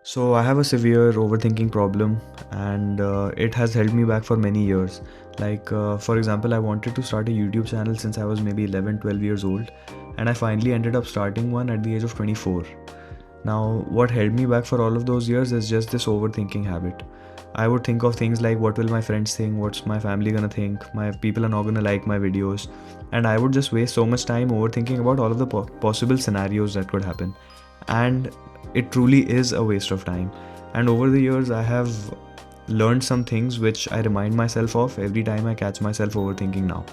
So I have a severe overthinking problem, and it has held me back for many years. For example, I wanted to start a YouTube channel since I was maybe 11, 12 years old, and I finally ended up starting one at the age of 24. Now, what held me back for all of those years is just this overthinking habit. I would think of things like what will my friends think, what's my family gonna think, my people are not gonna like my videos, and I would just waste so much time overthinking about all of the possible scenarios that could happen. And it truly is a waste of time. And over the years, I have learned some things which I remind myself of every time I catch myself overthinking now.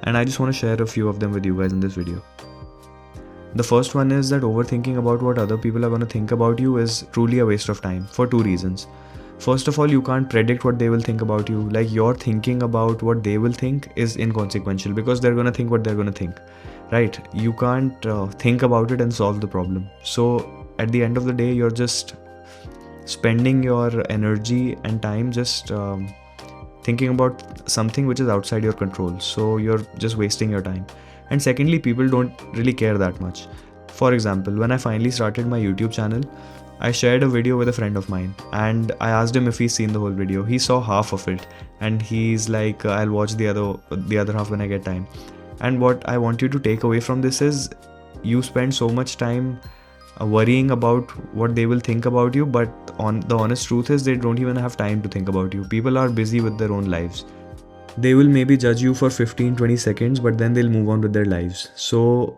And I just want to share a few of them with you guys in this video. The first one is that overthinking about what other people are going to think about you is truly a waste of time for two reasons. First of all, you can't predict what they will think about you. Like, your thinking about what they will think is inconsequential because they're going to think what they're going to think, right? You can't think about it and solve the problem. So at the end of the day, you're just spending your energy and time just thinking about something which is outside your control. So you're just wasting your time. And secondly, people don't really care that much. For example, when I finally started my YouTube channel, I shared a video with a friend of mine and I asked him if he's seen the whole video. He saw half of it and he's like, I'll watch the other half when I get time. And what I want you to take away from this is, you spend so much time worrying about what they will think about you, but the honest truth is they don't even have time to think about you. People are busy with their own lives. They will maybe judge you for 15-20 seconds, but then they'll move on with their lives. So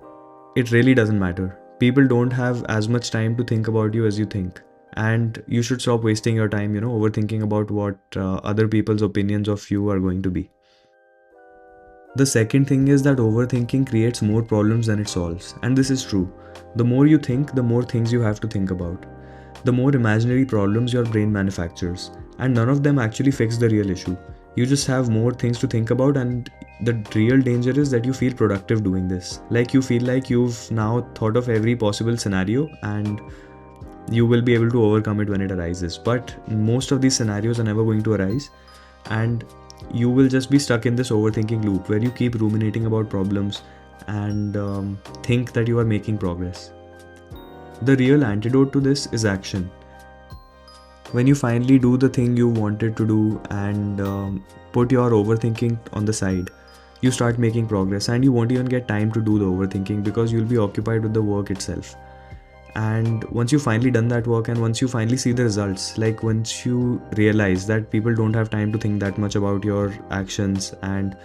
it really doesn't matter. People don't have as much time to think about you as you think. And you should stop wasting your time, overthinking about what other people's opinions of you are going to be. The second thing is that overthinking creates more problems than it solves. And this is true. The more you think, the more things you have to think about. The more imaginary problems your brain manufactures. And none of them actually fix the real issue. You just have more things to think about, and the real danger is that you feel productive doing this. Like, you feel like you've now thought of every possible scenario and you will be able to overcome it when it arises. But most of these scenarios are never going to arise, and you will just be stuck in this overthinking loop where you keep ruminating about problems and think that you are making progress. The real antidote to this is action. When you finally do the thing you wanted to do and put your overthinking on the side, you start making progress, and you won't even get time to do the overthinking because you'll be occupied with the work itself. And once you've finally done that work and once you finally see the results, like once you realize that people don't have time to think that much about your actions, and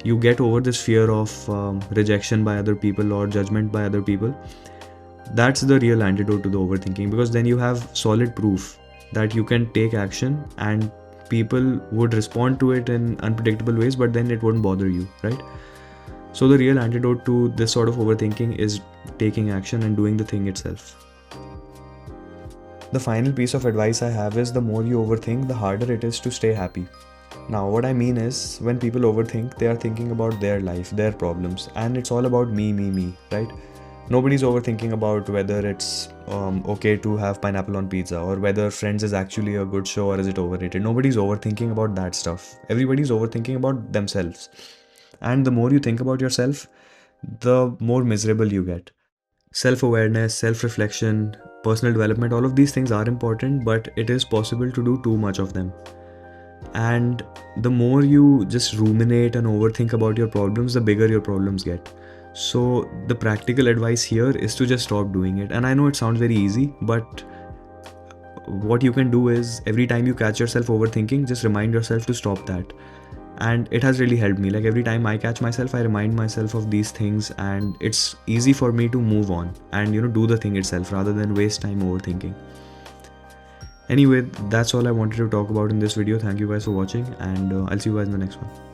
you get over this fear of rejection by other people or judgment by other people, that's the real antidote to the overthinking, because then you have solid proof that you can take action and people would respond to it in unpredictable ways, but then it wouldn't bother you, right? So the real antidote to this sort of overthinking is taking action and doing the thing itself. The final piece of advice I have is, the more you overthink, the harder it is to stay happy. Now, what I mean is, when people overthink, they are thinking about their life, their problems, and it's all about me, right? Nobody's overthinking about whether it's okay to have pineapple on pizza, or whether Friends is actually a good show or is it overrated. Nobody's overthinking about that stuff. Everybody's overthinking about themselves. And the more you think about yourself, the more miserable you get. Self-awareness, self-reflection, personal development, all of these things are important, but it is possible to do too much of them. And the more you just ruminate and overthink about your problems, the bigger your problems get. So the practical advice here is to just stop doing it. And I know it sounds very easy, but what you can do is, every time you catch yourself overthinking, just remind yourself to stop that. And it has really helped me. Like, every time I catch myself, I remind myself of these things, and it's easy for me to move on and do the thing itself rather than waste time overthinking. Anyway, that's all I wanted to talk about in this video. Thank you guys for watching, and I'll see you guys in the next one.